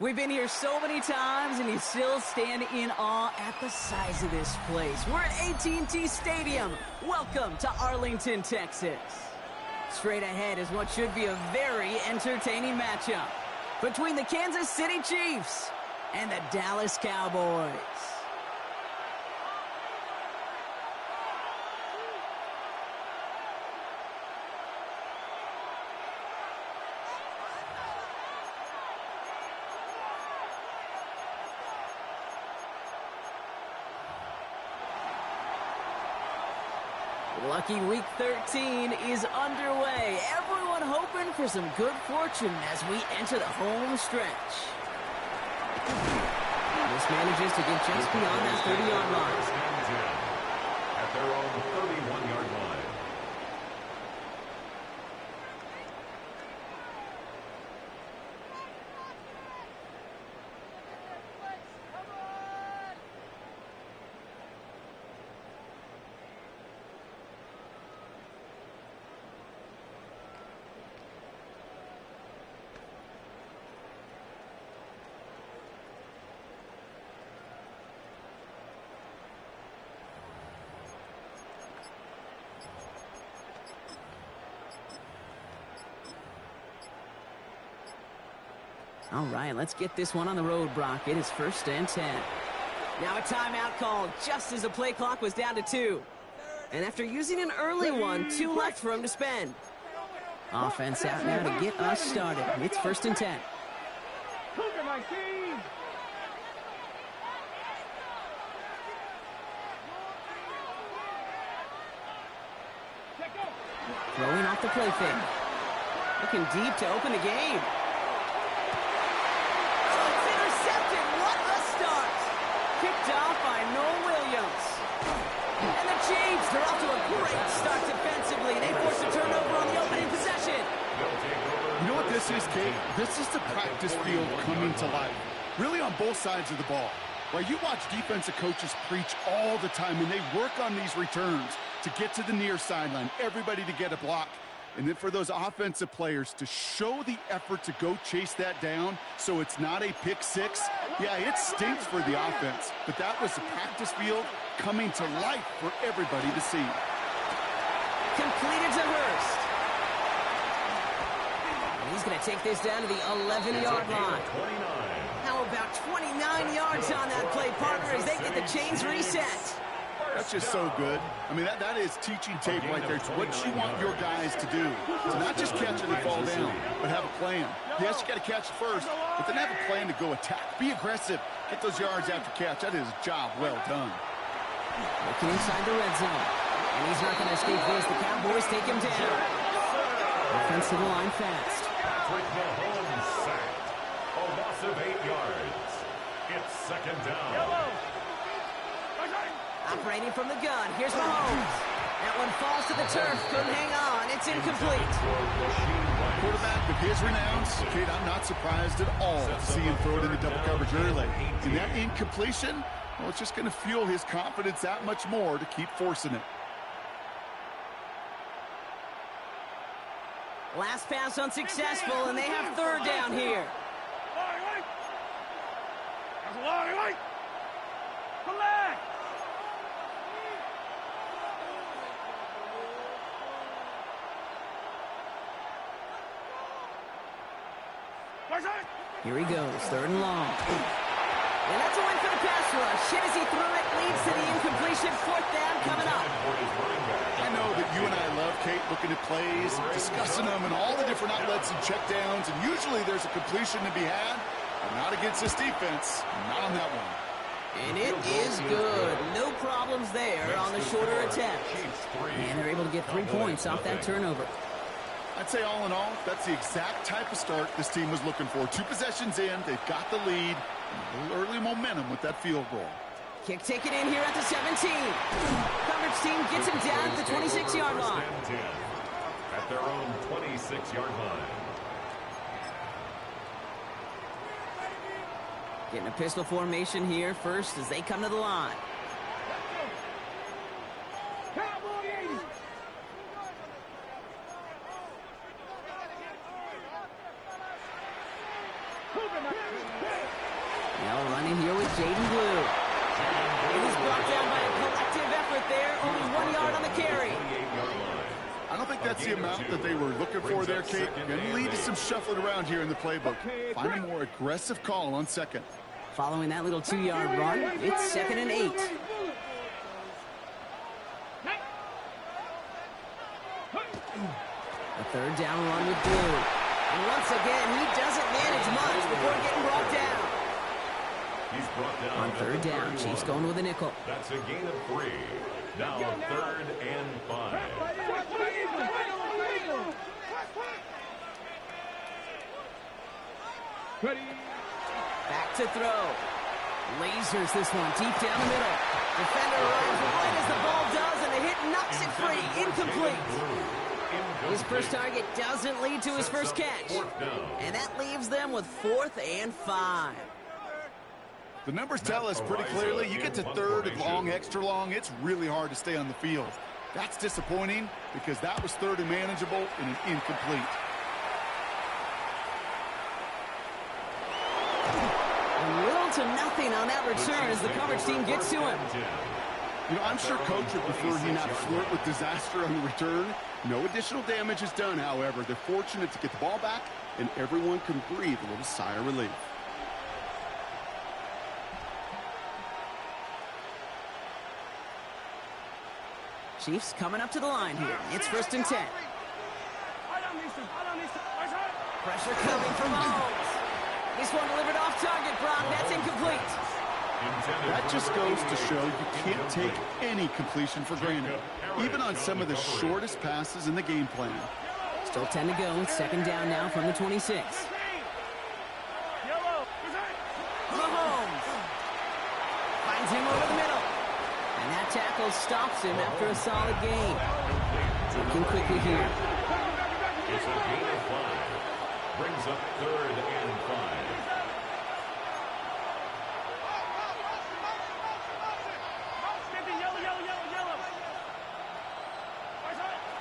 We've been here so many times, and you still stand in awe at the size of this place. We're at AT&T Stadium. Welcome to Arlington, Texas. Straight ahead is what should be a very entertaining matchup between the Kansas City Chiefs and the Dallas Cowboys. Lucky Week 13 is underway. Everyone hoping for some good fortune as we enter the home stretch. This manages to get just beyond that 30-yard line. At their own 31-yard line. All right, let's get this one on the road, Brock. It is 1st and 10. Now a timeout called just as the play clock was down to 2. And after using an early one, 2 left for him to spend. Offense out now to get us started. It's 1st and 10. Throwing off the play fake. Looking deep to open the game. Picked off by Noel Williams. And the Chiefs, they're off to a great start defensively. They force a turnover on the opening possession. You know what this is, Kate? This is the practice field coming to life. Really on both sides of the ball. Right, you watch defensive coaches preach all the time, and they work on these returns to get to the near sideline, everybody to get a block. And then for those offensive players to show the effort to go chase that down so it's not a pick six. Yeah, it stinks for the offense, but that was the practice field coming to life for everybody to see. Completed to Hurst. And he's going to take this down to the 11-yard line. How about 29 yards on that play, partner, as they get the chains reset? That's just so good. I mean, that is teaching tape right there. It's what you want your guys to do. To not just catch it and fall down, but have a plan. Yes, you got to catch it first, but then have a plan to go attack. Be aggressive. Get those yards after catch. That is a job well done. Looking inside the red zone. And he's not going to escape this. The Cowboys take him down. Offense to the line fast. With the home sack. A loss of 8 yards. It's 2nd down. Operating from the gun. Here's Mahomes. That one falls to the turf. Couldn't hang on. It's incomplete. Quarterback with his renowns. Kate, I'm not surprised at all to see him throw it in the double coverage early. And that incompletion, well, it's just going to fuel his confidence that much more to keep forcing it. Last pass unsuccessful, and they have 3rd down here. Here he goes, 3rd and long. And that's a win for the pass rush. Hit as he threw it, leads to the incompletion. 4th down coming up. I know that you and I love, Kate, looking at plays, discussing them and all the different outlets and checkdowns, and usually there's a completion to be had, but not against this defense, not on that one. And it is good. No problems there on the shorter attempt. And they're able to get 3 points off that turnover. I'd say all in all, that's the exact type of start this team was looking for. 2 possessions in, they've got the lead, and a little early momentum with that field goal. Kick taken in here at the 17. Coverage team gets him down at the 26-yard line. At their own 26-yard line. Getting a pistol formation here first as they come to the line. think that's the amount that they were looking for there, Kate. Going to lead to some shuffling around here in the playbook. Find a more aggressive call on second. Following that little 2-yard run, it's 2nd and 8. A 3rd down run with Blue. And once again, he doesn't manage much before getting brought down. He's brought down on 3rd down, Chiefs going with a nickel. That's a gain of 3. Now 3rd and 5. Back to throw. Lasers this one deep down the middle. Defender runs right as the ball does, and the hit knocks it free. Incomplete. His first target doesn't lead to his first catch. And that leaves them with 4th and 5. The numbers tell us pretty clearly, you get to 3rd and long, extra long, it's really hard to stay on the field. That's disappointing because that was 3rd and manageable and an incomplete. Little to nothing on that return as the coverage team gets to him. You know, I'm sure Coach would prefer he not flirt with disaster on the return. No additional damage is done, however. They're fortunate to get the ball back, and everyone can breathe a little sigh of relief. Chiefs coming up to the line here. It's 1st and 10. Pressure coming from Mahomes. This one delivered off target, Brock. That's incomplete. That just goes to show you can't take any completion for granted, even on some of the shortest passes in the game plan. Still 10 to go. 2nd down now from the 26. Mahomes finds him over the middle. And that tackle stops him after a solid gain. Thinking quickly here. It's a gain of 5. Brings up 3rd and 5.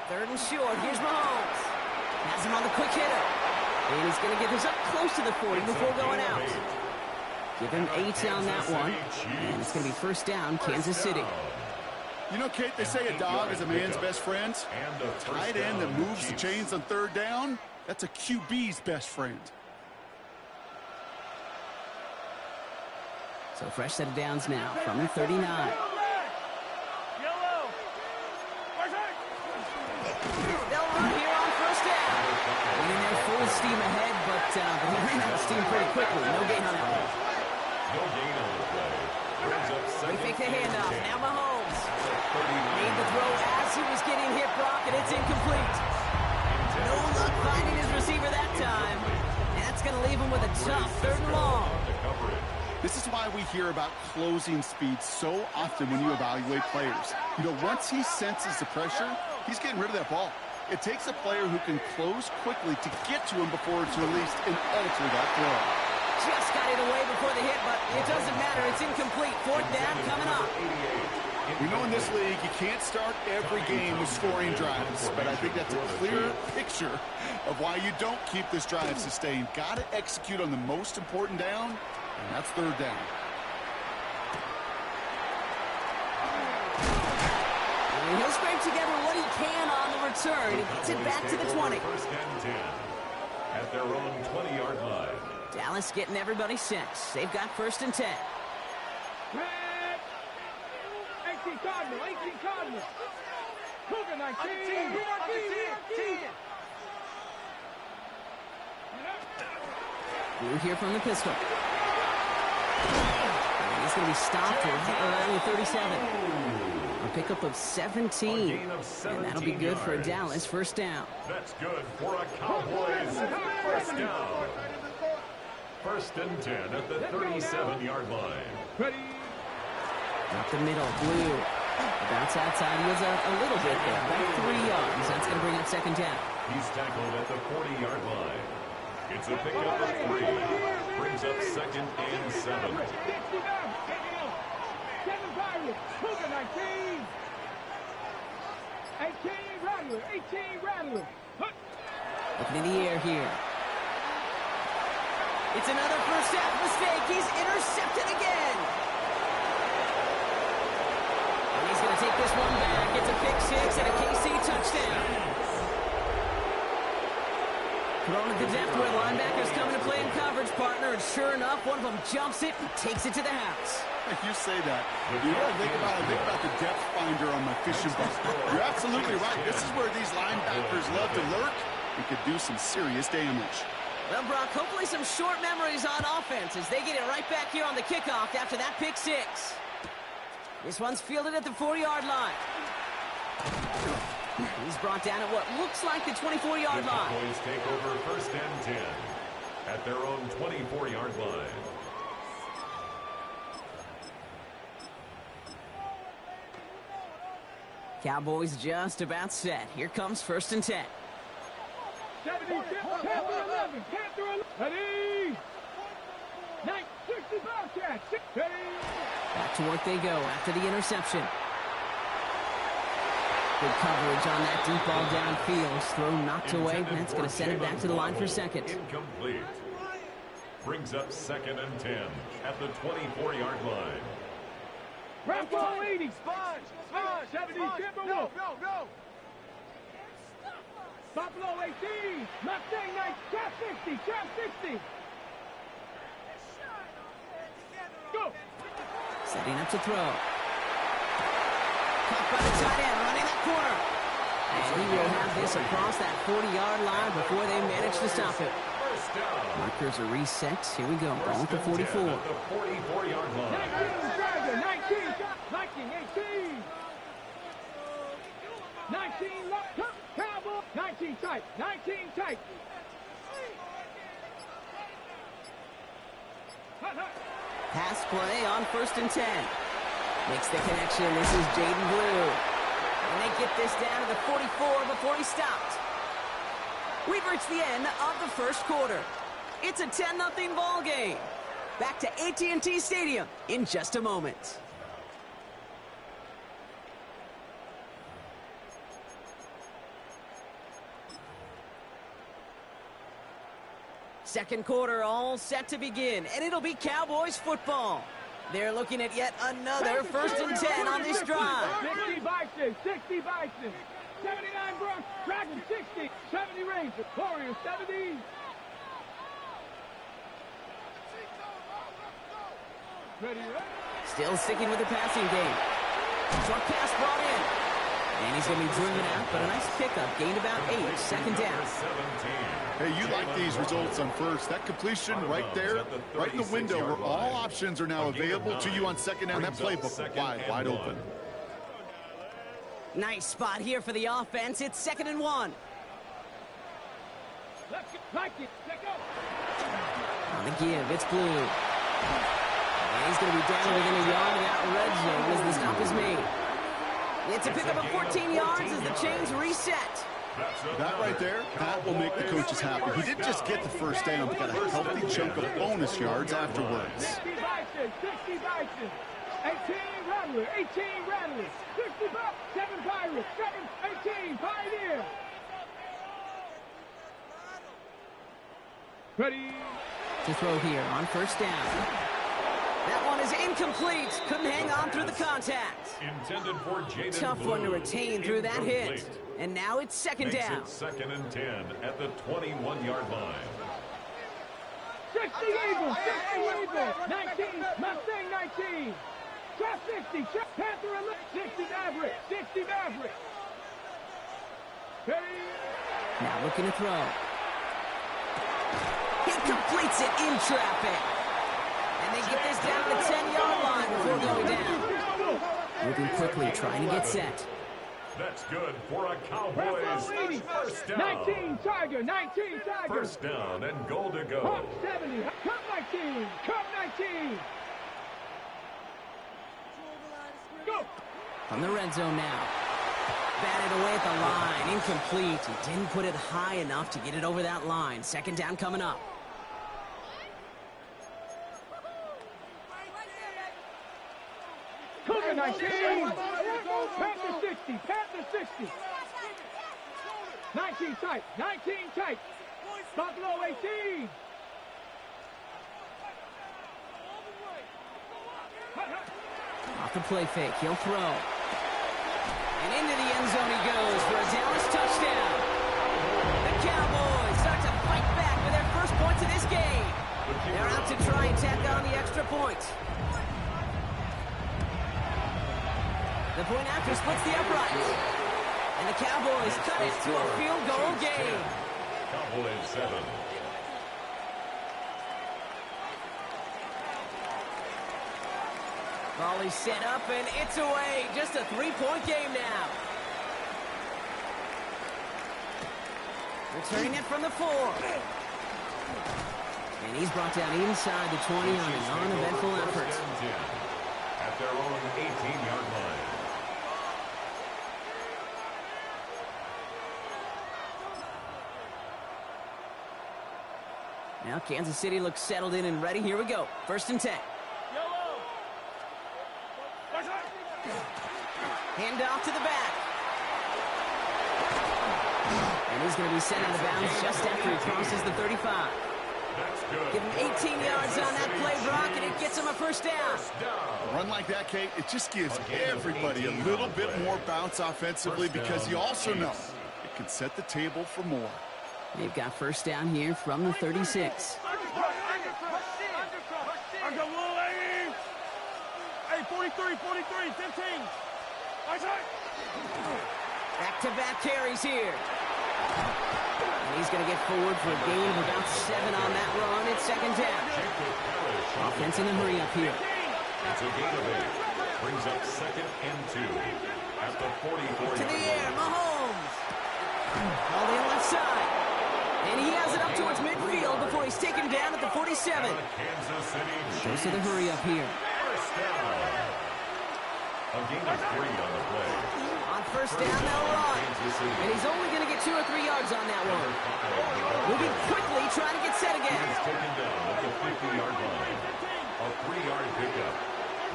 3rd and short. Here's Mahomes. Has him on the quick hitter. And he's going to get this up close to the 40 before going out. Give him 8 on that one. And it's going to be 1st down, Kansas City. You know, Kate, they say a dog is a man's best friend. A tight end that moves the chains on 3rd down, that's a QB's best friend. So fresh set of downs now from the 39. They'll run here on 1st down. Winning their full steam ahead, but he ran out of steam pretty quickly. No gain on that one. No gain on the play. Brings up 2nd. They fake the handoff. Now Mahomes made the throw as he was getting hit, Brock, and it's incomplete. No luck finding his receiver that time. And that's going to leave him with a tough 3rd and long. This is why we hear about closing speed so often when you evaluate players. You know, once he senses the pressure, he's getting rid of that ball. It takes a player who can close quickly to get to him before it's released and alter that throw. Just got it away before the hit, but it doesn't matter. It's incomplete. 4th down coming up. We know in this league you can't start every game with scoring drives, but I think that's a clear picture of why you don't keep this drive sustained. Got to execute on the most important down, and that's 3rd down. And he'll scrape together what he can on the return. He gets it back to the 20. 1st and 10 at their own 20-yard line. Dallas getting everybody set. They've got 1st and 10. 18 Cardinal. Cougar 19. Blue here from the pistol. And he's going to be stopped around the 37. A pickup of 17. And that'll be good for Dallas. 1st down. That's good for a Cowboys 1st down. 1st and 10 at the 37-yard line. Up the middle, Blue. Bounce outside. He was a little bit there. About 3 yards. That's going to bring up 2nd down. He's tackled at the 40-yard line. It's a pickup of 3. Brings up 2nd and 7. 7 Pirates. Cougar 19. 18 Rattler. Looking in the air here. It's another 1st half mistake. He's intercepted again. And he's going to take this one back. It's a pick 6 and a KC touchdown. Thrown at the depth where linebackers coming to play in coverage, partner, and sure enough, one of them jumps it and takes it to the house. You say that. You know what I think about the depth finder on my fishing boat. You're absolutely right. This is where these linebackers love to lurk and could do some serious damage. Well, Brock, hopefully some short memories on offense as they get it right back here on the kickoff after that pick six. This one's fielded at the 40-yard line. He's brought down at what looks like the 24-yard line. The Cowboys take over first and 10 at their own 24-yard line. Cowboys just about set. Here comes first and 10. 70, Panther 11, Panther 11. Ready? 65 catch. Ready? Back to work they go after the interception. Good coverage on that deep ball downfield. Throw knocked away. That's going to send it back to the line for second. Incomplete. Brings up second and 10 at the 24-yard line. Buffalo 80. Sponge. 70, Timber Wolf. Go. Buffalo 18. Mustang 9. Trap 60. Go. Setting up to throw. Caught by the tight end, running that corner. And he will have this across that 40-yard line before they manage to stop it. First down. Markers are reset. Here we go. Ball at the 44. At the 44-yard line. 19, Dragon. 19, 18. 19, lock, Cowboy. 19 tight. 19 tight. Pass play on first and 10. Makes the connection. This is Jaden Blue. And they get this down to the 44 before he stopped. We've reached the end of the first quarter. It's a 10-0 ball game. Back to AT&T Stadium in just a moment. Second quarter all set to begin, and it'll be Cowboys football. They're looking at yet another first and 10 on this drive. 60 Bison, 79 Bronx, Dragon 60, 70 Rangers, Warriors 70. Ready? Still sticking with the passing game. Short pass brought in. And he's going to be driven out, but a nice pickup. Gained about 8, second down. Hey, you like these results on first. That completion right there, right in the window where all options are now available to you on second down. That playbook wide open. Nice spot here for the offense. It's 2nd and 1. On the give, it's Blue. And he's going to be down within a yard of that red zone as the stop is made. It's a pickup of 14 yards as the chains reset. That right there, that will make the coaches happy. He didn't just get the first down, but got a healthy chunk of bonus yards afterwards. 60 Bison, 18 Rattlers, 60 Bucks, 7 Pirates, 18 Pioneer. Ready? To throw here on first down. That one is incomplete. Couldn't hang on through the contact. Intended for Jaden Tough Blue. one to retain through that hit. And now it's second down. Makes it 2nd and 10 at the 21-yard line. 60 Eagles, 19, Mustang 19. Trap 60, Panther 11, 60 Maverick. Ready? Now looking to throw. He completes it in traffic. And they get this down to the 10-yard line before going down. Moving quickly, trying to get set. That's good for a Cowboys first down. 19 Tiger. First down and goal to go. Cup 70, Cup 19. Go. On the red zone now. Batted away at the line, incomplete. He didn't put it high enough to get it over that line. Second down coming up. Cougar 19. Panther 60. 19 tight. Buffalo 18. Off the play fake, he'll throw. And into the end zone he goes for a Dallas touchdown. The Cowboys start to fight point. The point after splits the uprights. And the Cowboys cut it to a field goal game. Cowboys 7. Volley set up, and it's away. Just a 3-point game now. Returning it from the 4. And he's brought down inside the 20 on an uneventful effort. At their own 18-yard line. Now Kansas City looks settled in and ready. Here we go. 1st and 10. Hand off to the back. And he's going to be sent out of bounds just after he crosses the 35. Give him 18 yards on that play, Brock, and it gets him a 1st down. A run like that, Kate, it just gives everybody a little bit more bounce offensively because you also know it can set the table for more. They've got 1st down here from the 36. Hey, 43, 15. Back-to-back carries here. And he's going to get forward for a gain of about 7 on that run. It's 2nd down. Offense in a hurry up here. It's a gain of 8. Brings up 2nd and 2. At the 44. To the air, Mahomes. All in left side. And he has it up towards midfield before he's taken down at the 47. Kansas City. Goes to the hurry up here. 1st down. A gain of 3 on the play. On 1st down, they'll run. And he's only going to get 2 or 3 yards on that one. Moving quickly, trying to get set again. He's taken down at the 50-yard line. A 3-yard pickup.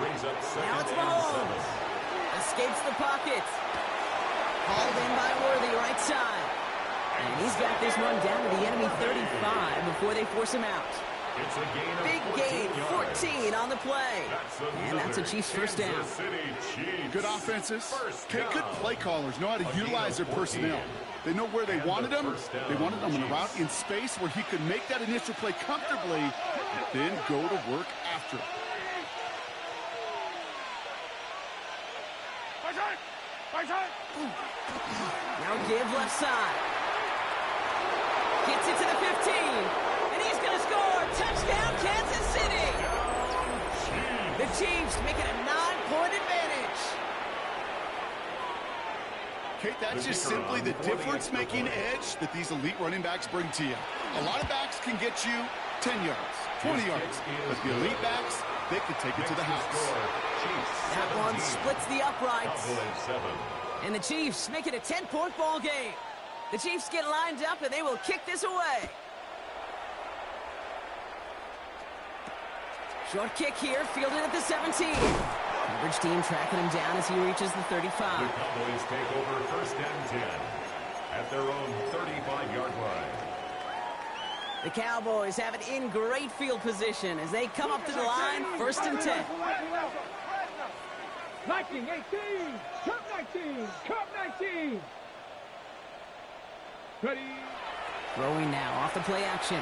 Brings up 2nd Now it's and Mahomes. 7. Escapes the pocket. Hauled in by Worthy, right side. And he's got this one down to the enemy 35 before they force him out. It's a gain of Big gain, 14 on the play. And that's a Chiefs 1st down. Good offenses. Okay, good play callers know how to utilize their personnel. They know where they wanted them. They wanted them on a route in space where he could make that initial play comfortably, then go to work after it. Now give left side. Gets it to the 15. And he's going to score. Touchdown, Kansas City. The Chiefs make it a 9-point advantage. Kate, that's just simply the difference-making edge that these elite running backs bring to you. A lot of backs can get you 10 yards, 20 yards, but the elite backs, they can take it to the house. That one splits the uprights. And the Chiefs make it a 10-point ball game. The Chiefs get lined up, and they will kick this away. Short kick here, fielded at the 17. Coverage team tracking him down as he reaches the 35. The Cowboys take over 1st and 10 at their own 35-yard line. The Cowboys have it in great field position as they come up to the line, 1st and 10. 19, 18, Cup 19, Cup 19. Ready. Throwing now off the play action.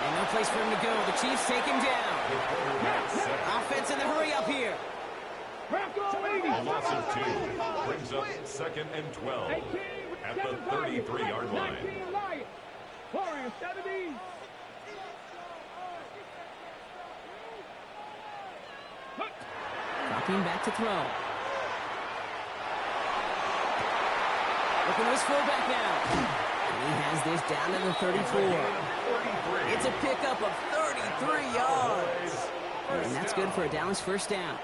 And no place for him to go. The Chiefs take him down. Offense in the hurry up here. A loss of 2 brings up 2nd and 12 at the 33-yard line. Warriors 70. Dropping back to throw. Looking to his fullback now. And he has this down to the 34. It's a pickup of 33 yards. And that's good for a Dallas 1st down.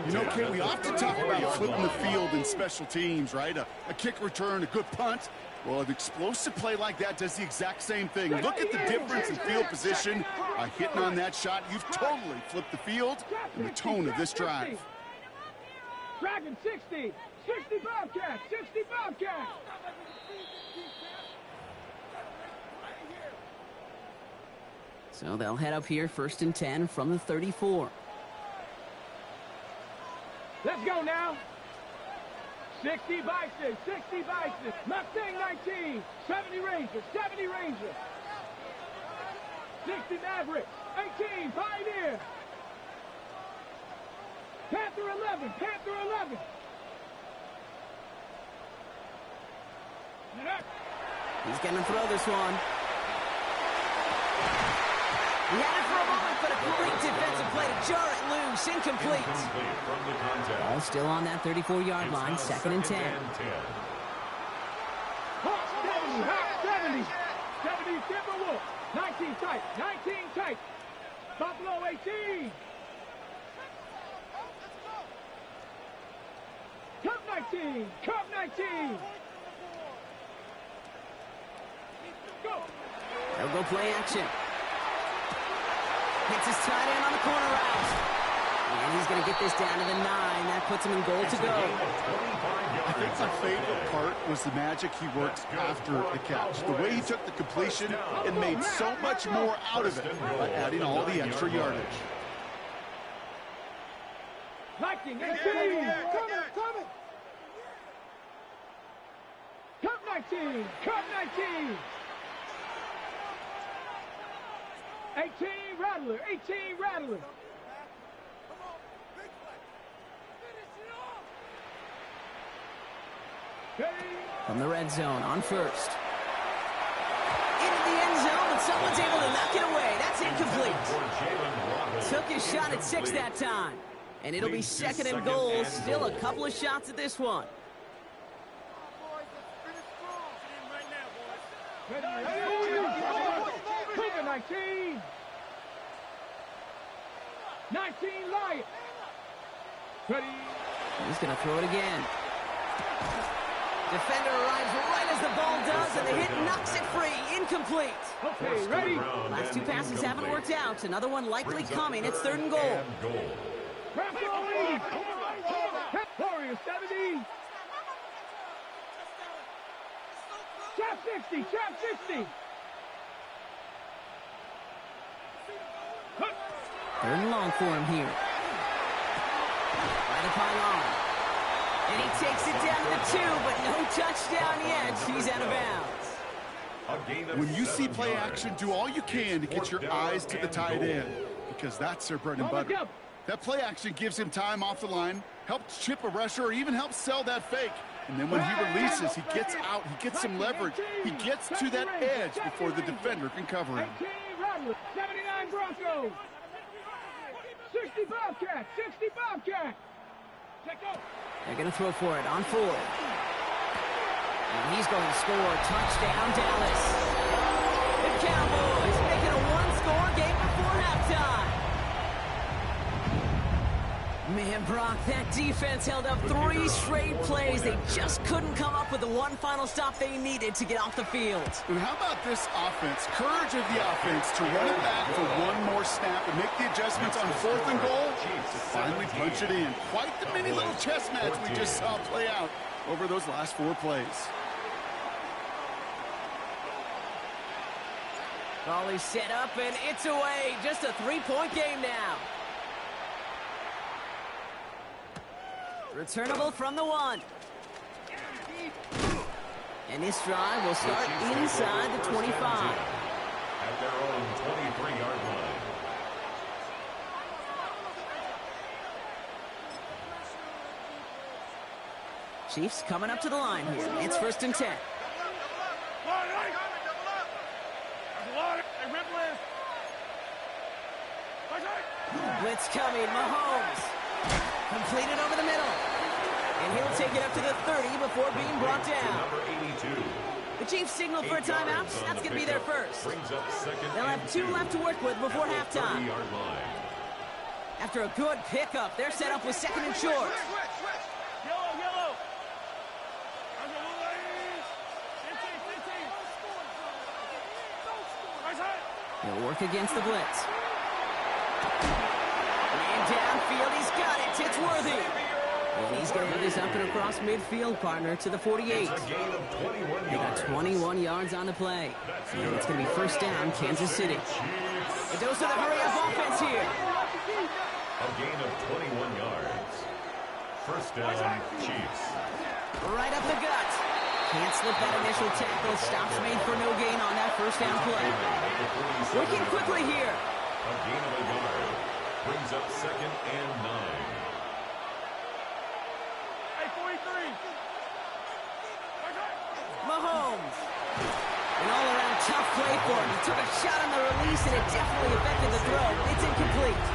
You know, Kate, we often talk about flipping the field in special teams, right? A kick return, a good punt. Well, an explosive play like that does the exact same thing. Look at the difference in field position. By hitting on that shot, you've totally flipped the field and the tone of this drive. Dragon 60. 60 Bobcats. 60 Bobcats. So they'll head up here, 1st and 10 from the 34. Let's go now. 60 Bison, 60 Bison. Mustang 19, 70 Rangers, 70 Rangers. 60 Mavericks. 18 Pioneer. Panther 11. Panther 11. He's going to throw this one. He had it for a moment, but a great defensive play to jar it loose. Incomplete. From the contest. Ball still on that 34-yard line, 2nd and 10. Hawk 70. Hawk 70. 70 Timberwolves. 19 tight. 19 tight. Buffalo 18. Cup 19. Cup 19. Go. They'll go play action. Hits his tight end on the corner route. And he's going to get this down to the 9. That puts him in goal to go. I think my favorite part was the magic he worked after the catch. The way he took the completion and made so much more out of it by adding all the extra yardage. Lightning 18. Coming. Cup 19. Cup 19. 18 Rattler. 18 Rattler. From the red zone on first. Into the end zone, but someone's able to knock it away. That's incomplete. Took his shot at 6 that time. And it'll be 2nd and goal. Still a couple of shots at this one. Cougar 19. 19 Lions. Ready. He's going to throw it again. Defender arrives right as the ball does, and the hit knocks it free. Incomplete. Okay, ready. Last 2 passes haven't worked out. Another one likely coming. It's 3rd and goal. Warriors 70. Trap 60. Trap 60. 3rd and long for him here. By the pylon. And he takes it down to the 2, but no touchdown yet. He's out of bounds. When you see play action, do all you can to get your eyes to the tight end, because that's their bread and butter. That play action gives him time off the line, helps chip a rusher, or even helps sell that fake. And then when he releases, he gets out, he gets some leverage. He gets to that edge before the defender can cover him. 18 Rattler. 79 Broncos. 60 Bobcats. 60 Bobcats. Check out. They're going to throw for it on 4. And he's going to score. Touchdown, Dallas. The Cowboys making a one-score game before halftime. Man, Brock, that defense held up 3 straight plays. They just couldn't come up with the one final stop they needed to get off the field. And how about this offense? Courage of the offense to run it back for one more snap and make the adjustments on 4th and goal to finally punch it in. Quite the mini little chess match we just saw play out over those last 4 plays. Ball is set up, and it's away. Just a 3-point game now. Returnable from the 1. And this drive will start inside the 25. At their own 23-yard line. Chiefs coming up to the line here. It's 1st and 10. Blitz coming. Mahomes. Completed over the middle. And he'll take it up to the 30 before being brought down. The Chiefs signal for a timeout. That's going to be their first. They'll have 2 left to work with before halftime. After a good pickup, they're set up with 2nd and short. He'll work against the blitz. And downfield, he's got it. It's Worthy. And he's going to have this up and across midfield, partner, to the 48. They got 21 yards on the play. And it's going to be 1st down, Kansas City. A dose of the hurry-up offense here. A gain of 21 yards. 1st down, Chiefs. Right up the gut. Can't slip that initial tackle. Stops made for no gain on that first down play. Working quickly here. A gain of a yard. Brings up 2nd and 9. Mahomes. An all-around tough play for him. He took a shot on the release, and it definitely affected the throw. It's incomplete.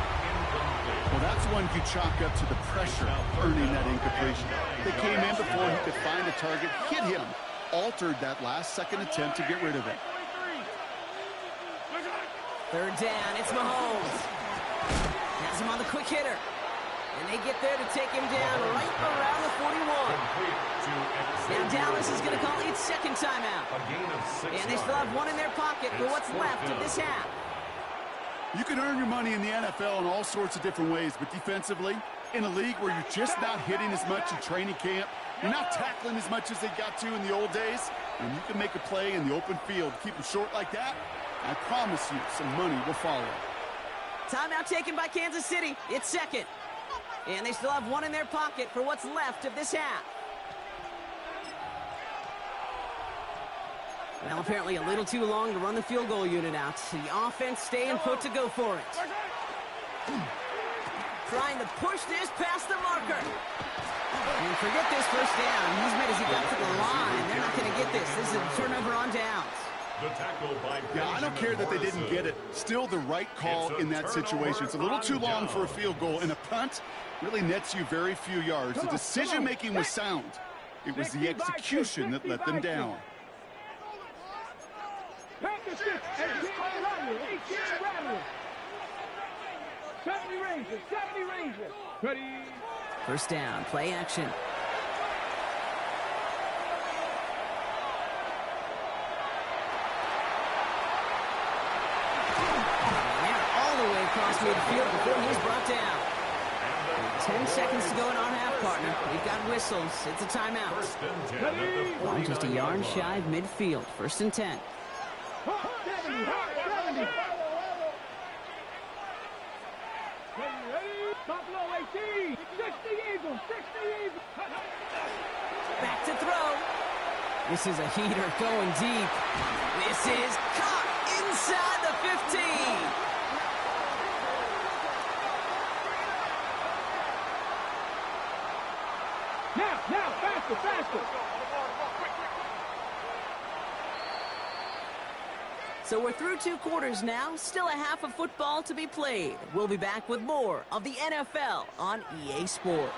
Well, that's one you chalk up to the pressure earning that incompletion. They came in before he could find a target, hit him, altered that last-second attempt to get rid of it. 3rd down, it's Mahomes. Has him on the quick hitter. And they get there to take him down right around the 41. Now Dallas is going to call its 2nd timeout. And they still have one in their pocket for what's left of this half. You can earn your money in the NFL in all sorts of different ways, but defensively, in a league where you're just not hitting as much in training camp, you're not tackling as much as they got to in the old days, and you can make a play in the open field, keep them short like that, I promise you some money will follow. Timeout taken by Kansas City. It's 2nd. And they still have one in their pocket for what's left of this half. Well, apparently a little too long to run the field goal unit out. The offense staying put to go for it. Trying to push this past the marker. And forget this first down. He's made as he got to the line. They're not going to get this. This is a turnover on downs. Yeah, I don't care that they didn't get it. Still the right call in that situation. It's a little too long for a field goal, and a punt really nets you very few yards. The decision-making was sound. It was the execution that let them down. 70 Rangers. Ready. First down, play action. Across midfield before he's brought down. 10 seconds to go in our half, partner. We've got whistles. It's a timeout. Well, just a yard shy of midfield. 1st and 10. 70. Buffalo 18. 60 Eagles. Back to throw. This is a heater going deep. This is caught inside the 15. Now, faster. So we're through 2 quarters now. Still a half of football to be played. We'll be back with more of the NFL on EA Sports.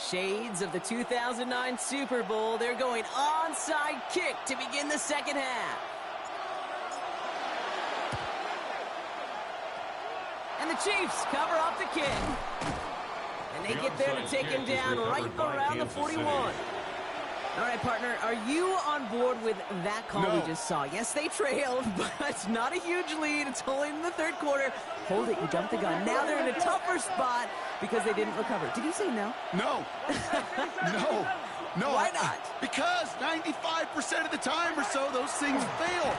Shades of the 2009 Super Bowl. They're going onside kick to begin the 2nd half. And the Chiefs cover up the kick. And they get there to take him down right around the 41. All right, partner, are you on board with that call we just saw? Yes, they trailed, but it's not a huge lead. It's only in the 3rd quarter. Hold it, you jumped the gun. Now they're in a tougher spot because they didn't recover. Did you say no? No. No. Why not? Because 95% of the time or so, those things fail.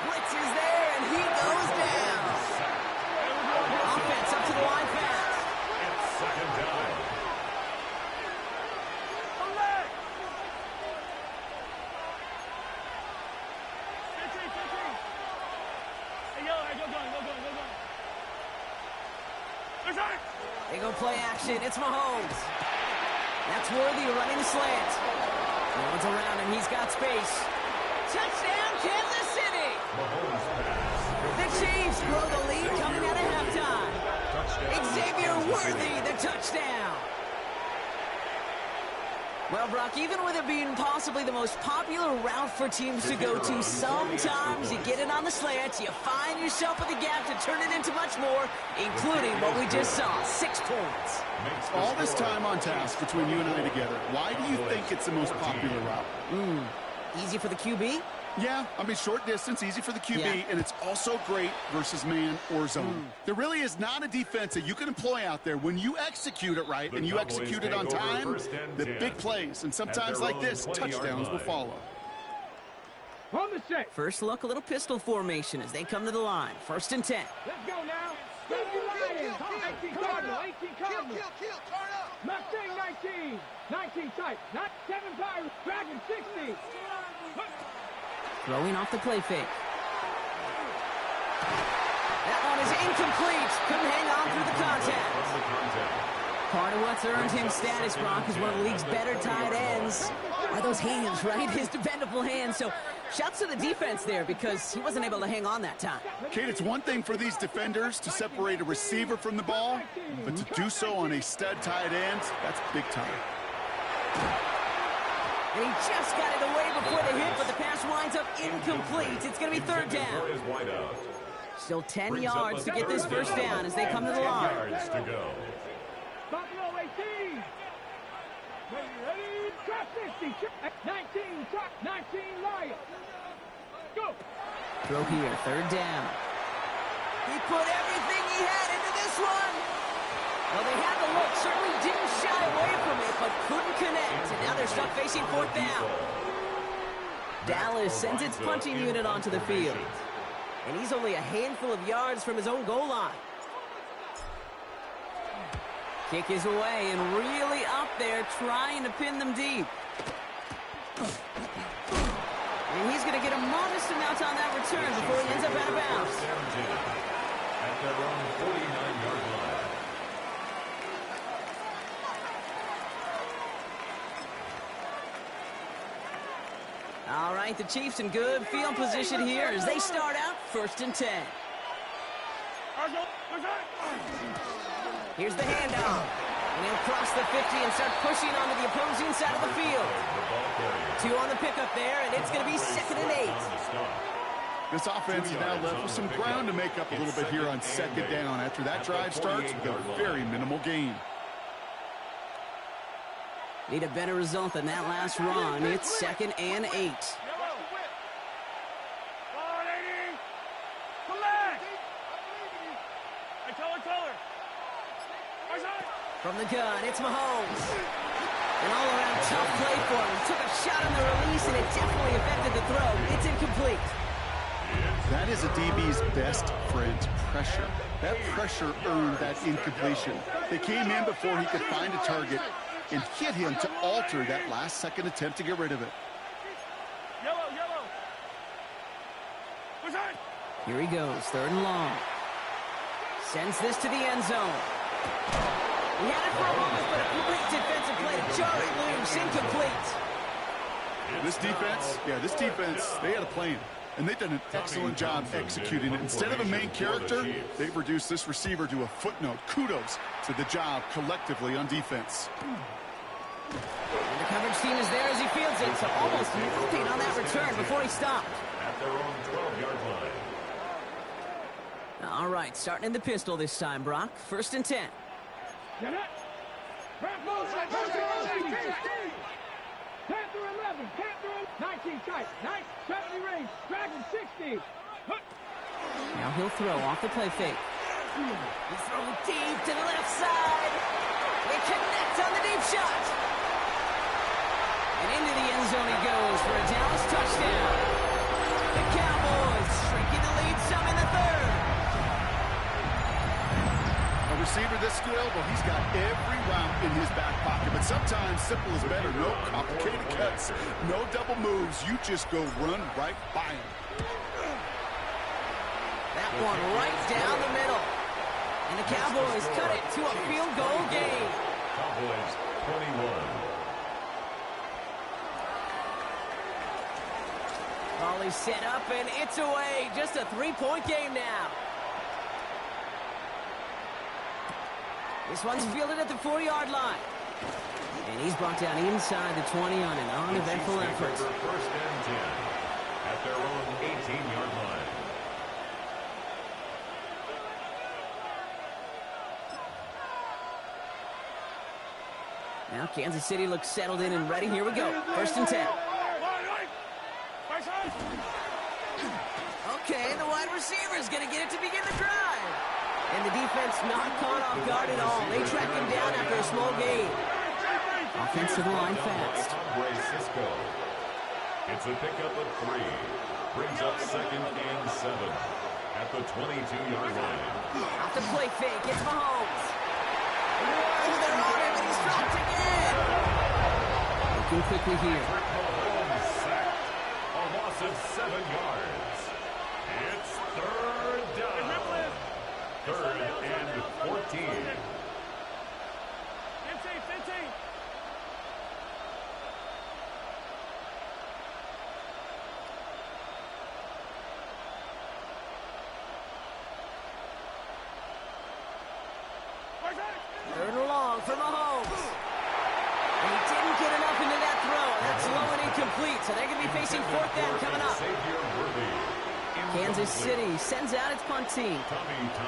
Blitz is there, and he goes down. Offense up to the line fast. It's 2nd down. They go play action. It's Mahomes. That's Worthy running the slant. No one's around him. He's got space. Touchdown, Kansas City! The Chiefs grow the lead coming out of halftime. Xavier Worthy, the touchdown. Well, Brock, even with it being possibly the most popular route for teams to go to, sometimes you get it on the slant, you find yourself with a gap to turn it into much more, including what we just saw, 6 points. All this time on task between you and I together, why do you think it's the most popular route? Easy for the QB? Yeah, I mean, short distance, easy for the QB, and it's also great versus man or zone. There really is not a defense that you can employ out there when you execute it right and you execute it on time, the big plays, and sometimes like this, touchdowns will follow. On the set. First look, a little pistol formation as they come to the line. 1st and 10. Let's go now. Lions. 18 Cardinal. 18 Cardinal. Mustang 19. 19 tight. Not 7 Pirates. Dragon 60. Throwing off the play fake. That one is incomplete. Couldn't hang on through the contact. Part of what's earned him status, Brock, is one of the league's better tight ends. Are those hands, right? His dependable hands. So shouts to the defense there because he wasn't able to hang on that time. Kate, it's one thing for these defenders to separate a receiver from the ball, but to do so on a stud tight end, that's big time. And he just got it away before the hit, but the pass winds up incomplete. It's going to be third down. Still 10 yards to get this first down as they come to the line. Buffalo 18. Ready, drop 50. 19, top 19 Lions. Go. Throw here, third down. He put everything he had into this one. Well, they had the look, certainly didn't shy away from it, but couldn't connect. And now they're stuck facing fourth down. Dallas sends its punching unit onto the field. And he's only a handful of yards from his own goal line. Kick is away and really up there trying to pin them deep. And he's going to get a modest amount on that return before he ends up out of bounds. At their own 49-yard line. All right, the Chiefs in good field position here as they start out 1st and 10. Here's the handoff. And he'll cross the 50 and start pushing onto the opposing side of the field. 2 on the pickup there, and it's going to be 2nd and 8. This offense is now left with some ground to make up a little bit here on 2nd down. After that drive starts with a very minimal gain. Need a better result than that last run. It's 2nd and 8. From the gun, it's Mahomes. An all-around tough play for him. Took a shot on the release, and it definitely affected the throw. It's incomplete. That is a DB's best friend, pressure. That pressure earned that incompletion. They came in before he could find a target and hit him to alter that last-second attempt to get rid of it. Here he goes, 3rd and long. Sends this to the end zone. He had it for a moment, but a great defensive play to jar it loose, incomplete. This defense, they had a plan, and they've done an excellent job executing it. Instead of a main character, they've reduced this receiver to a footnote. Kudos to the job collectively on defense. And the coverage team is there as he fields it, so almost nothing on that return before he stopped. At their own 12-yard line. All right, starting in the pistol this time, Brock. 1st and 10. Panther 11, Panther 19 tight, 70 range, Dragon 60. Now he'll throw off the play fake. He's throwing deep to the left side. They connect on the deep shot. And into the end zone he goes for a Dallas touchdown. The Cowboys shrinking the lead some in the 3rd. A receiver this skilled, well, he's got every route in his back pocket, but sometimes simple is better. No complicated cuts, no double moves. You just go run right by him. That one right down the middle. And the Cowboys cut it to a field goal game. Cowboys 21. Volley set up, and it's away. Just a 3-point game now. This one's fielded at the 4-yard line. And he's brought down inside the 20 on an uneventful effort. 1st and 10 at their own 18-yard line. Now Kansas City looks settled in and ready. Here we go. 1st and 10. Okay, the wide receiver's going to get it to begin the drive. And the defense not caught off guard at all. They track him down after a small gain. Offense to the line fast. It's a pickup of 3. Brings up 2nd and 7 at the 22-yard line. the play fake. It's Mahomes. Oh, they're on him, and he's dropped again. Looking quickly here. Mahomes sacked. A loss of 7 yards. It's third down. Third and 14. Third and long for Mahomes. And he didn't get enough into that throw. That's low and incomplete, so they're going to be facing fourth down coming up. Kansas City sends out its punt team.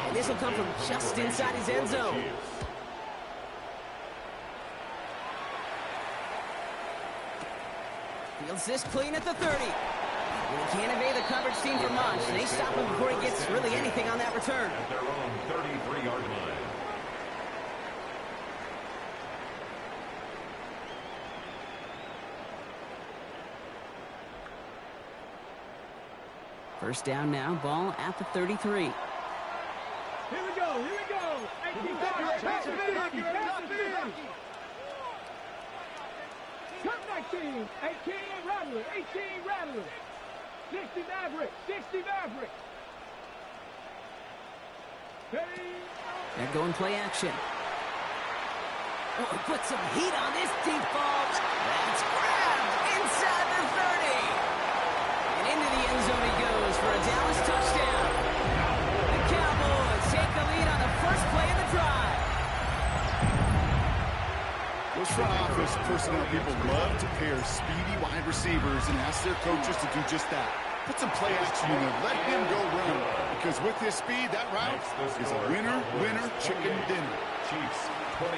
And this will come from just inside his end zone. Fields this clean at the 30. And he can't evade the coverage team for much. They stop him before he gets really anything on that return. At their own 33-yard line. First down now, ball at the 33. Here we go, here we go. 18 Cut 19, 18 Rattler, 18 Rattler. 60 Maverick, 60 Maverick. They're going play action. Oh, put some heat on this deep ball. That's grabbed inside the 30. And into the end zone he goes for a Dallas touchdown. The Cowboys take the lead on the first play of the drive. Those front office personnel people love to pair speedy wide receivers and ask their coaches to do just that. Put some play action in there. Let him go run. Because with his speed, that route is a winner, winner, chicken dinner. Chiefs 24.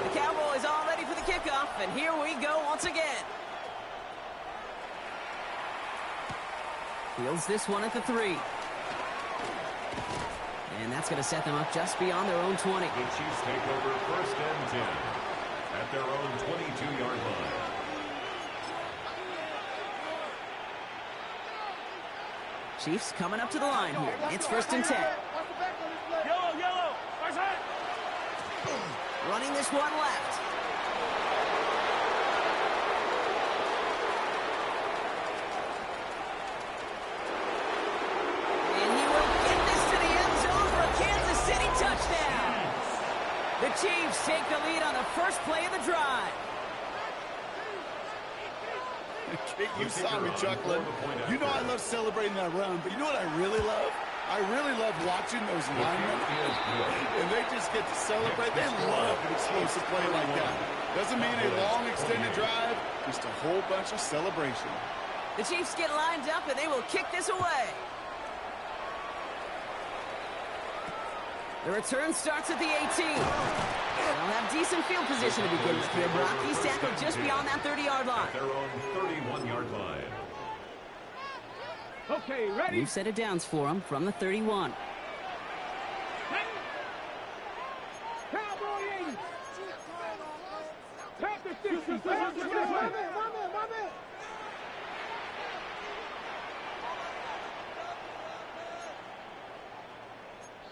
The Cowboys all ready for the kickoff, and here we go once again. Fields this one at the 3. And that's going to set them up just beyond their own 20. The Chiefs take over first and 10 at their own 22-yard line. Chiefs coming up to the line here. It's first and 10. Yellow, Running this one left. And he will get this to the end zone for a Kansas City touchdown. The Chiefs take the lead on the first play of the drive. You saw me chuckling. You know I love celebrating that run, but you know what I really love? I really love watching those linemen, and they just get to celebrate. They love an explosive play like that. Doesn't mean a long extended drive, just a whole bunch of celebration. The Chiefs get lined up, and they will kick this away. The return starts at the 18. They'll have decent field position to begin with here. Brock, he's tackled just beyond that 30-yard line. At their own 31-yard line. Okay, ready? New set of downs for him from the 31. Cowboy 80. Panther 60. Panther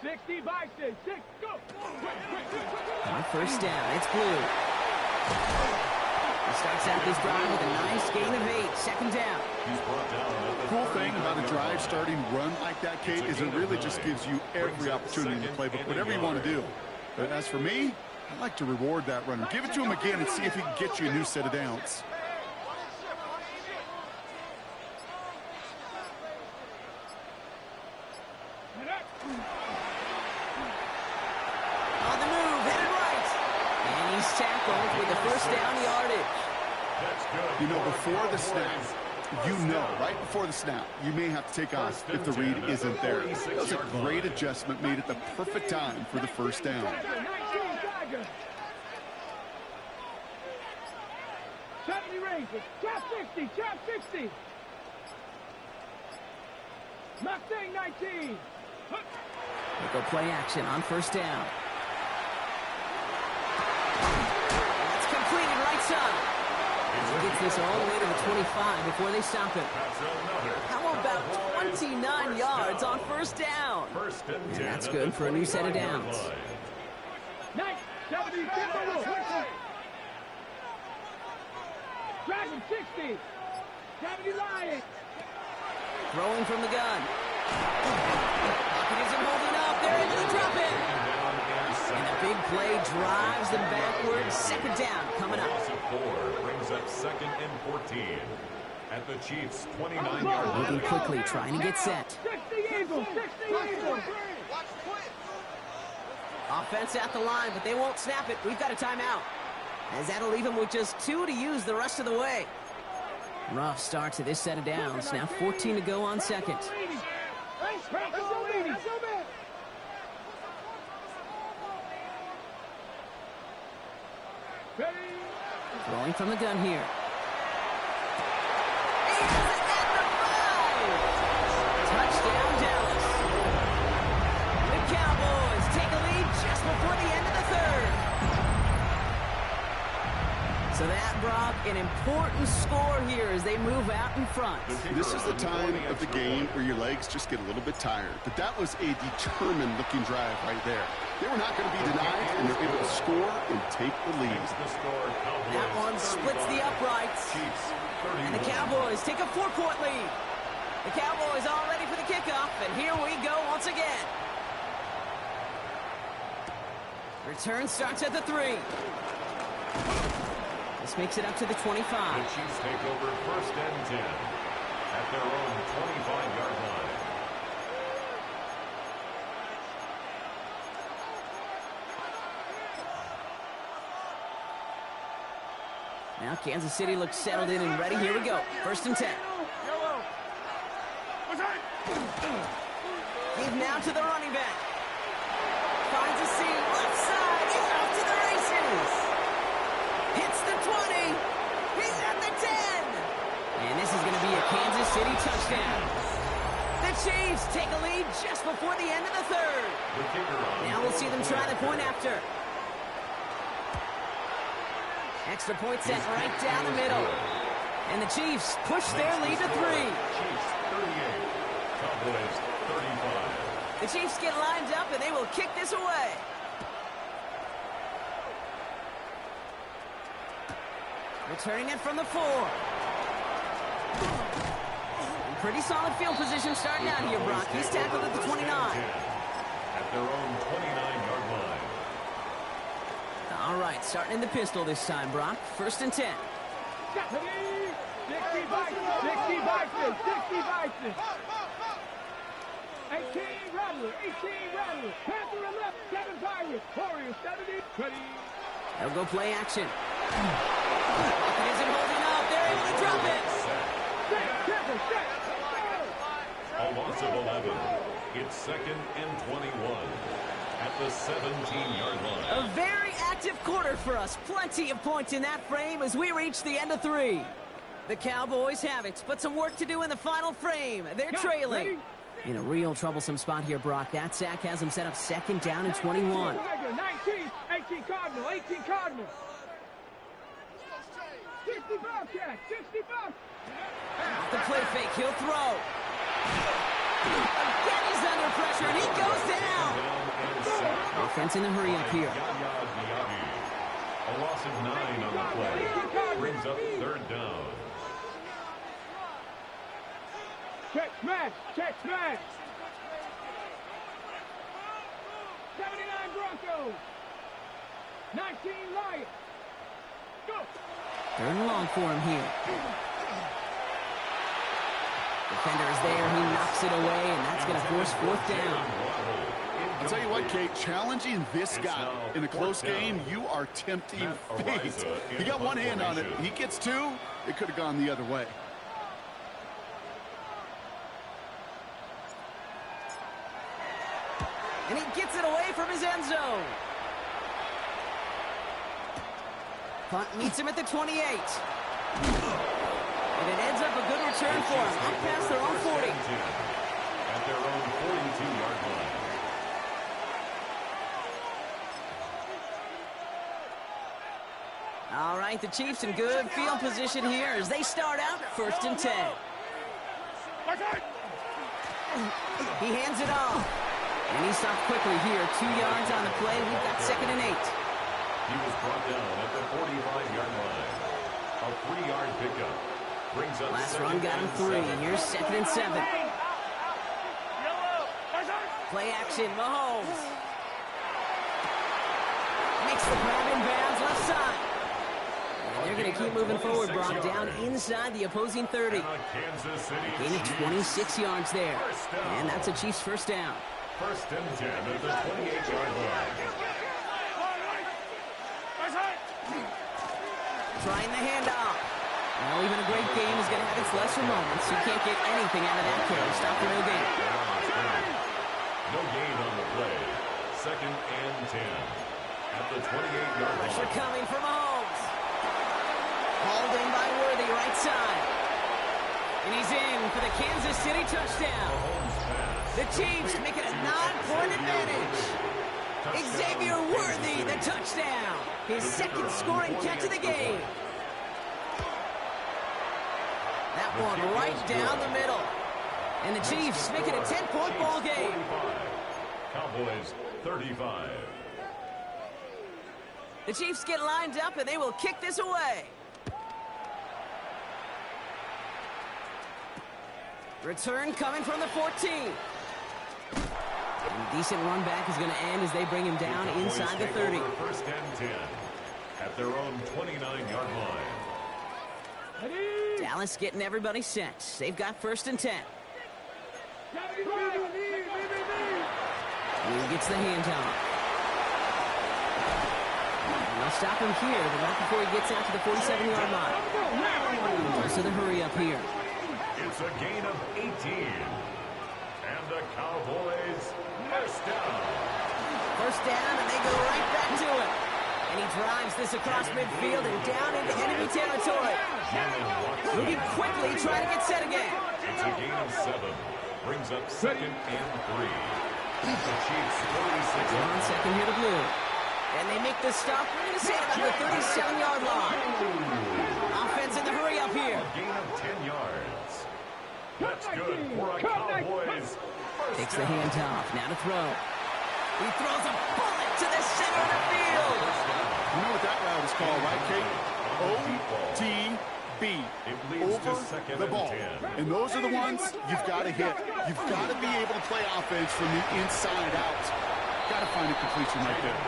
60 Bison. 6, go. On first down, it's Blue. He starts out this drive with a nice gain of 8. Second down. He's brought down at the Cool thing about a drive starting run like that, Kate, is it really just gives you every opportunity to play, but whatever you want to do. But as for me, I like to reward that runner. Give it to him again and see if he can get you a new set of downs. On the move, headed right. And he's tackled with the first down yardage. You know, before the snap, right before the snap, you may have to take off if the read isn't there. That was a great adjustment made at the perfect time for the first down. 19 Tiger. 70 Razor. Trap 60. Trap 60. Mustang 19. They go play action on first down. That's completed right side. gets this all the way to the 25 before they stop him. How about 29 yards on first down? And that's good for a new set of downs. Dragon 60. 70 Lions. Throwing from the gun. Pocket isn't holding up. They're able to drop it. And a big play drives them backwards. Second down coming up. Loss of 4 brings up 2nd and 14 at the Chiefs' 29-yard line. Moving quickly, trying to get set. 60 Eagles. 60 Eagles. Offense at the line, but they won't snap it. We've got a timeout. As that'll leave him with just 2 to use the rest of the way. Rough start to this set of downs. Now 14 to go on second. Throwing from the gun here. He has it at the 5! Touchdown, Dallas. The Cowboys take a lead just before the end of the third. So that, Brock, an important score here as they move out in front. This is the time of the game where your legs just get a little bit tired. But that was a determined-looking drive right there. They were not going to be denied, and they're able to score and take the lead. That one splits the uprights. And the Cowboys take a 4-point lead. The Cowboys all ready for the kickoff, and here we go once again. Return starts at the 3. This makes it up to the 25. The Chiefs take over 1st and 10 at their own 25-yard line. Now Kansas City looks settled in and ready. Here we go. 1st and 10. Give now to the running back. Finds a seam. Left side. He's off to the races. Hits the 20. He's at the 10. And this is going to be a Kansas City touchdown. The Chiefs take a lead just before the end of the third. Now we'll see them try the point after. Extra point set right down the middle. And the Chiefs push their lead to 3. Chiefs 38, Cowboys 35. The Chiefs get lined up and they will kick this away. Returning it from the 4. Pretty solid field position starting out here, Brock. He's tackled at the 29. At their own 29-yard line. All right, starting in the pistol this time, Brock. 1st and 10. 60 Bison. 60 Bison. 60 Bison. 18 Rattler. 18 Rattler. Panther 11. 7 Pirates. Warriors 70. Ready. They'll go play action. It isn't holding up. They're able to drop it. A loss of 11. It's 2nd and 21 at the 17-yard line. A very active quarter for us. Plenty of points in that frame as we reach the end of 3. The Cowboys have it, but some work to do in the final frame. They're trailing. In a real troublesome spot here, Brock. That sack has them set up 2nd down and 21. 19, 18 Cardinal, 18 Cardinal. 60 Bobcat, 60 Bobcat. Off the play fake, he'll throw. Again, he's under pressure, and he goes down. Offense in a hurry up here. A loss of 9 on the play. Brings up 3rd down. Check smash, check smash. 79 Broncos. 19 Lions. Go. 3rd and long for him here. Defender is there. He knocks it away, and that's going to force 4th down. I'll tell you what, Kate, challenging this guy in a close game, you are tempting fate. He got one hand on it. He gets 2. It could have gone the other way. And he gets it away from his end zone. Punt meets him at the 28. And it ends up a good return for him. Up past their own 40. At their own 42-yard line. All right, the Chiefs in good field position here as they start out 1st and 10. He hands it off. And he stopped quickly here. 2 yards on the play. We've got 2nd and 8. He was brought down at the 45-yard line. A 3-yard pickup. Brings up Last run got him 3. Here's 2nd and 7. Play action, Mahomes. Makes the grab in bounds left side. And they're going to keep moving forward, Brock, down inside the opposing 30. Gain of 26 yards there. And that's a Chiefs first down. 1st and 10 at the 28-yard line. Trying the handoff. Well, even a great game is going to have its lesser moments. You can't get anything out of that carry. Stop for no gain. No gain on the play. 2nd and 10 at the 28-yard line. Pressure coming from Mahomes. Hauled in by Worthy, right side. And he's in for the Kansas City touchdown. The Chiefs make it a 9-point advantage. Xavier Worthy, the touchdown. His 2nd scoring catch of the game. That one right down the middle. And the Chiefs make it a 10-point ball game. Cowboys 35. The Chiefs get lined up and they will kick this away. Return coming from the 14. And a decent run back is going to end as they bring him down inside the 30. 1st and 10 at their own 29-yard line. Dallas getting everybody set. They've got 1st and 10. He gets the handoff. And they'll stop him here, but not before he gets out to the 47-yard line. Most of the hurry up here. It's a gain of 18. And the Cowboys first down. First down, and they go right back to it. And he drives this across midfield and down into enemy territory. Moving quickly, trying to get set again. It's a gain of 7. Brings up 2nd and 3. The Chiefs 46. 1 second here to blue. And they make the stop, we're going to say about the 37-yard line. Offense in the hurry up here. A gain of 10 yards. That's good for a Cowboys. Takes the handoff, now to throw. He throws a bullet to the center of the field. You know what that route is called, right, Kate? O-T-B. Over the ball. And those are the ones you've got to hit. You've got to be able to play offense from the inside out. Got to find a completion right there.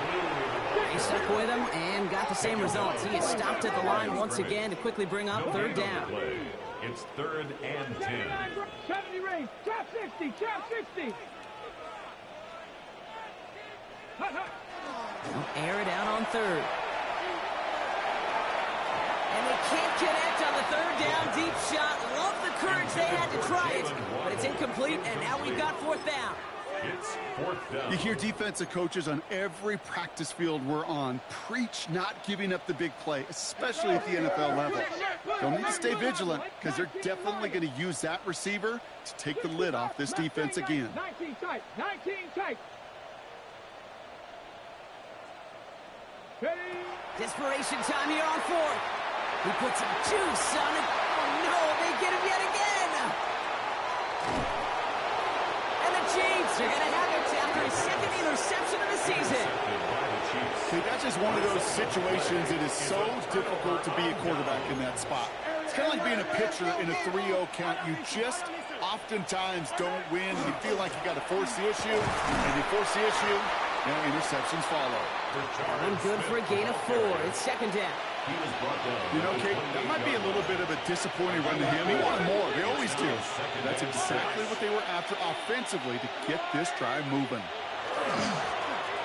He stuck with him and got the same results. He is stopped at the line once again to quickly bring up 3rd down. It's 3rd and 10. 70 range. Trap 60. Trap 60. They'll air it out on 3rd. And they can't connect on the 3rd down. Deep shot. Love the courage they had to try it. But it's incomplete, and now we've got 4th down. It's 4th down. You hear defensive coaches on every practice field we're on preach not giving up the big play, especially at the NFL level. They'll need to stay vigilant because they're definitely going to use that receiver to take the lid off this defense again. 19 tight. 19 tight. Desperation time here on 4th. He puts some juice on it. Oh, no, they get him yet again. And the Chiefs are going to have it after his 2nd interception of the season. See, that's just one of those situations it is so difficult to be a quarterback in that spot. It's kind of like being a pitcher in a 3-0 count. You just oftentimes don't win. You feel like you got to force the issue, and you force the issue, and interceptions follow. And good for a gain of 4. It's 2nd down. You know, Kate, that might be a little bit of a disappointing run to him. He wanted more. They always do. That's exactly what they were after offensively to get this drive moving.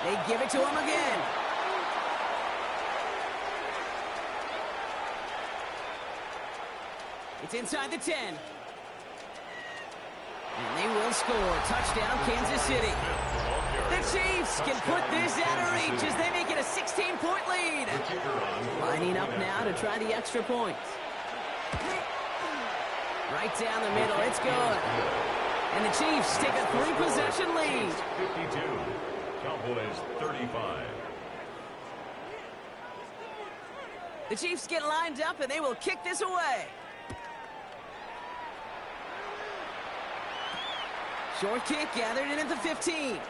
They give it to him again. It's inside the 10. And they will score. Touchdown, Kansas City. The Chiefs can put this out of reach as they make it a 16-point lead. Lining up now to try the extra point. Right down the middle. It's good. And the Chiefs take a 3-possession lead. 52. Cowboys 35. The Chiefs get lined up, and they will kick this away. Short kick gathered in at the 15. Space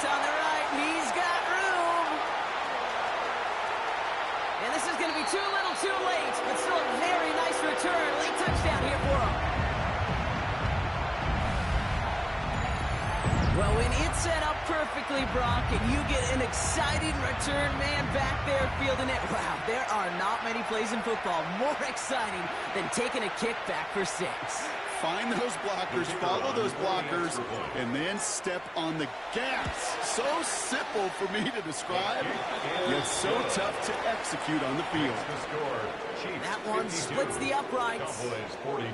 on the right, and he's got room. And this is going to be too little too late, but still a very nice return. Late touchdown here for him. Well, when it's set up perfectly, Brock, and you get an exciting return man back there fielding it, wow, there are not many plays in football more exciting than taking a kick back for 6. Find those blockers, follow those blockers, and then step on the gas. So simple for me to describe, yet so tough to execute on the field. That one splits the uprights.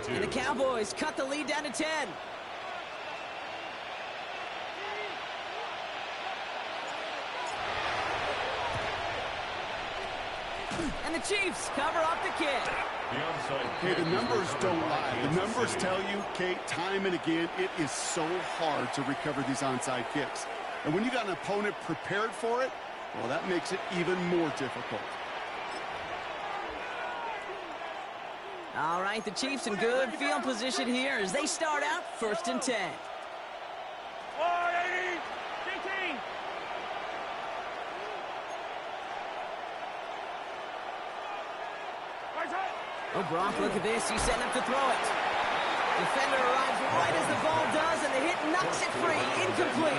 And the Cowboys cut the lead down to 10. And the Chiefs cover up the kick. Hey, the numbers don't lie. The numbers tell you, Kate, time and again, it is so hard to recover these onside kicks. And when you got an opponent prepared for it, well, that makes it even more difficult. All right, the Chiefs in good field position here as they start out 1st and 10. 480, 18. Oh, Brock, look at this. He's setting up to throw it. Defender arrives right as the ball does, and the hit knocks it free. Incomplete.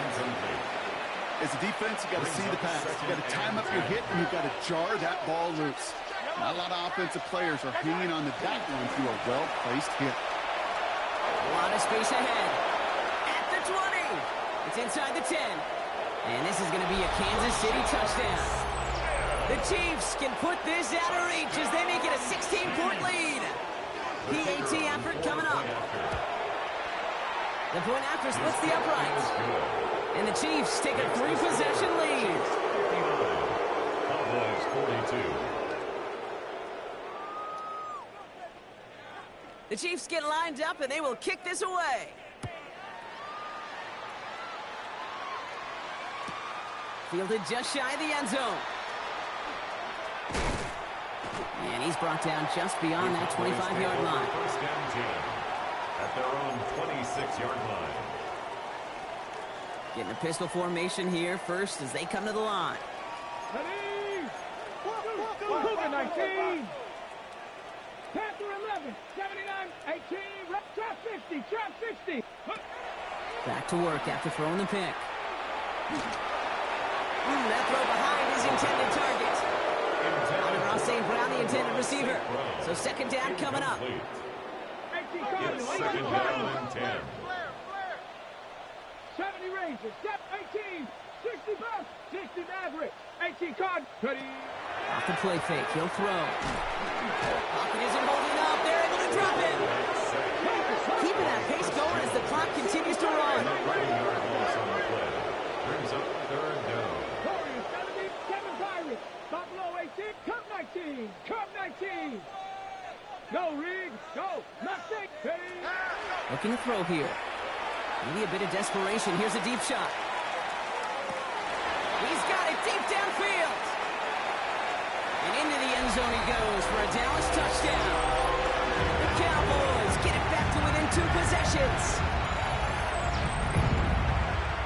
As a defense, you got to see the pass. You got to time up your hit, and you got to jar that ball loose. Not a lot of offensive players are hanging on to that one through a well-placed hit. A lot of space ahead. At the 20. It's inside the 10. And this is going to be a Kansas City touchdown. The Chiefs can put this out of reach as they make it a 16-point lead. PAT effort coming up. The point after splits the uprights. And the Chiefs take a 3-possession lead. Cowboys 42. The Chiefs get lined up, and they will kick this away. Fielded just shy of the end zone. And he's brought down just beyond that 25-yard line. First down 10 at their own 26-yard line. Getting a pistol formation here first as they come to the line. Ready? Cougar 19. Panther 11. 79. 18. Trap 50. Trap 60. Back to work after throwing the pick. That throw behind his intended target. Ross St. Brown, the intended receiver. So 2nd down coming up. It's 2nd down and 10. 70 Rangers, step 18, 60 bus, 60 Maverick, 18 card, 30. Off the play fake, he'll throw. Pocket isn't holding up, they're able to drop it. Keeping that pace going as the clock continues to run. Brings up 3rd down. Warriors, 70, 7 Pirates, Buffalo 18, Cup 19, Cup 19. Go, Reed, go, Mustang, ready. Looking to throw here. Maybe a bit of desperation. Here's a deep shot. He's got it deep downfield. And into the end zone he goes for a Dallas touchdown. The Cowboys get it back to within 2 possessions.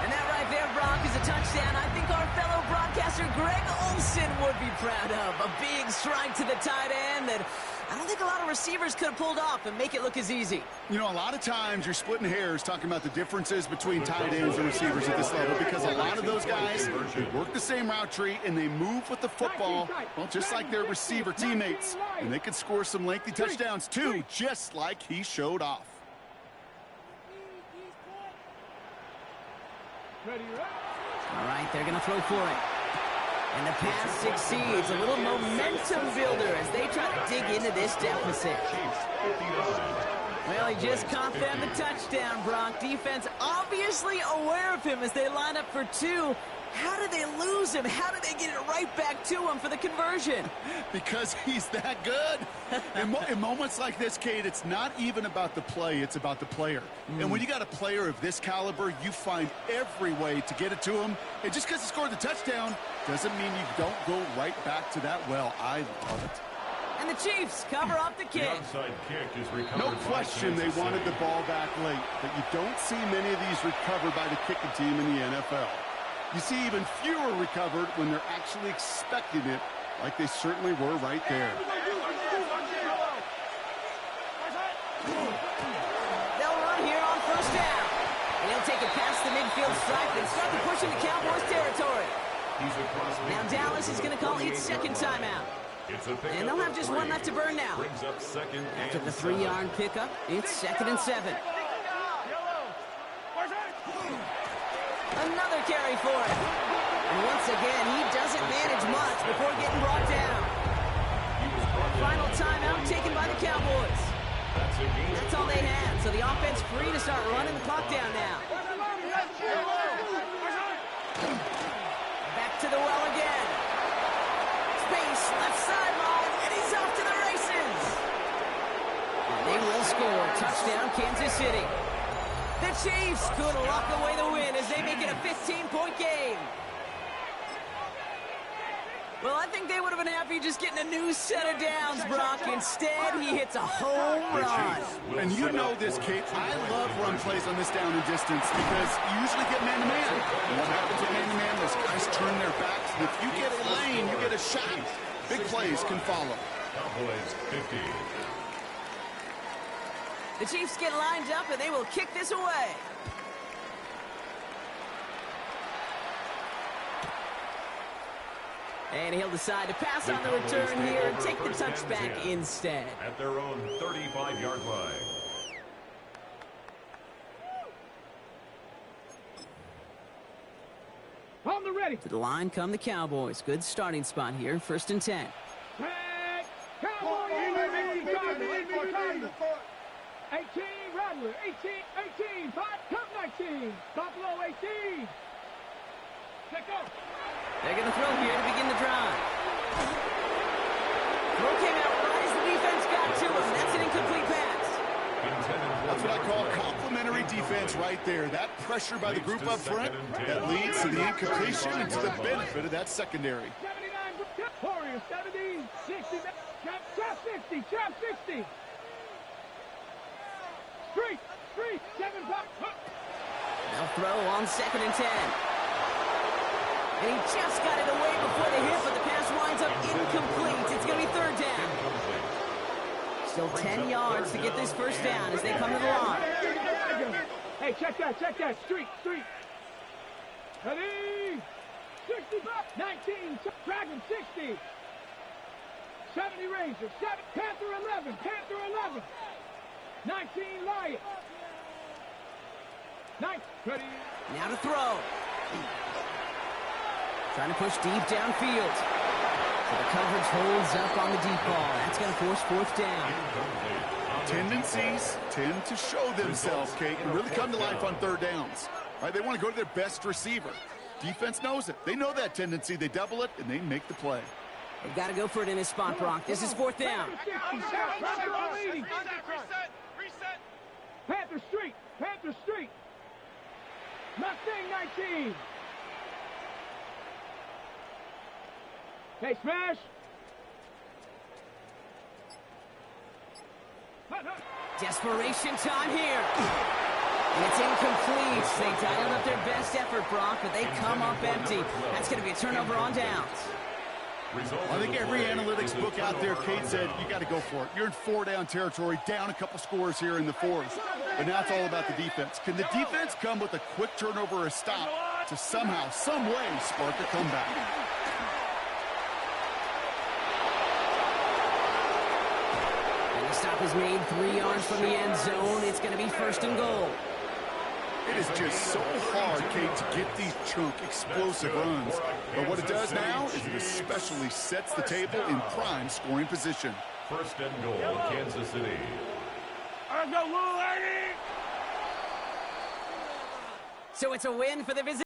And that right there, Brock, is a touchdown I think our fellow broadcaster Greg Olsen would be proud of. A big strike to the tight end that I don't think a lot of receivers could have pulled off and make it look as easy. You know, a lot of times you're splitting hairs talking about the differences between tight ends and receivers at this level because a lot of those guys, they work the same route tree and they move with the football, well, just like their receiver teammates. And they can score some lengthy touchdowns too, just like he showed off. All right, they're going to throw for it. And the pass succeeds. A little momentum builder as they try to dig into this deficit. Well, he just caught them the touchdown, Brock. Defense obviously obviously aware of him as they line up for two. How did they lose him? How did they get it right back to him for the conversion? Because he's that good. In moments like this, Kate, it's not even about the play, it's about the player. And when you got a player of this caliber, you find every way to get it to him. And just because he scored the touchdown doesn't mean you don't go right back to that well. I love it. And the Chiefs cover up the kick. The onside kick is recovered. No question they wanted the ball back late, but you don't see many of these recovered by the kicking team in the NFL. You see even fewer recovered when they're actually expecting it, like they certainly were right there. They'll run here on first down. And he'll take it past the midfield stripe and start to push into Cowboys territory. Now Dallas is going to call its second timeout. And they'll have just one left to burn now. After the 3-yard pickup, it's 2nd and 7. Another carry for him. And once again, he doesn't manage much before getting brought down. Final timeout taken by the Cowboys. That's all they had, so the offense free to start running the clock down now. Back to the well again. Space, left sideline, and he's off to the races. And they will score. Touchdown, Kansas City. The Chiefs could lock away the win as they make it a 15-point game. Well, I think they would have been happy just getting a new set of downs, Brock. Instead, he hits a home run. And you know this, Kate. I love run plays on this down and distance because you usually get man-to-man. And what happens with man-to-man, those guys turn their backs. And if you get a lane, you get a shot. Big plays can follow. Cowboys 50. The Chiefs get lined up, and they will kick this away. And he'll decide to pass on the return here and take the touchback instead. At their own 35-yard line. On the ready. To the line come the Cowboys. Good starting spot here. 1st and 10. Cowboys. 18, Rattler, 18, 5, come 19, Buffalo 18. Check out. They're going to throw here to begin the drive. Throw came out right as the defense got to him. That's an incomplete pass. That's what I call complimentary defense right there. That pressure by the group up front that leads to the incompletion and to the benefit of that secondary. 79, Warriors, 70, 60, trap 60, trap 60. Street, 7 pop. They'll throw on 2nd and 10. And he just got it away before the hit, but the pass winds up incomplete. It's going to be 3rd down. Still 10 yards to get this first down as they come to the line. Hey, check that. Street. Ready? 65, 19, Dragon 60. 70 Rangers, 7, Panther 11. 19 Lions. 9, ready. Now to throw. Trying to push deep downfield. So the coverage holds up on the deep ball. That's going to force 4th down. Tendencies tend to show themselves, Kate, and really come to life on 3rd downs. Right? They want to go to their best receiver. Defense knows it. They know that tendency. They double it, and they make the play. They've got to go for it in this spot, Brock. This is 4th down. Panther Street. Mustang 19. Hey, smash. Desperation time here. And it's incomplete. They dialed up their best effort, Brock, but they come up empty. That's going to be a turnover on downs. I think every analytics book out there, Kate, said you got to go for it. You're in 4-down territory, down a couple scores here in the 4th. But now it's all about the defense. Can the defense come with a quick turnover or a stop to somehow, some way, spark a comeback? And the stop is made 3 yards from the end zone. It's going to be 1st and goal. It is just so hard, Kate, to get these chunk, explosive runs. But what it does now is it especially sets the table in prime scoring position. 1st and goal, Kansas City. So it's a win for the visitors.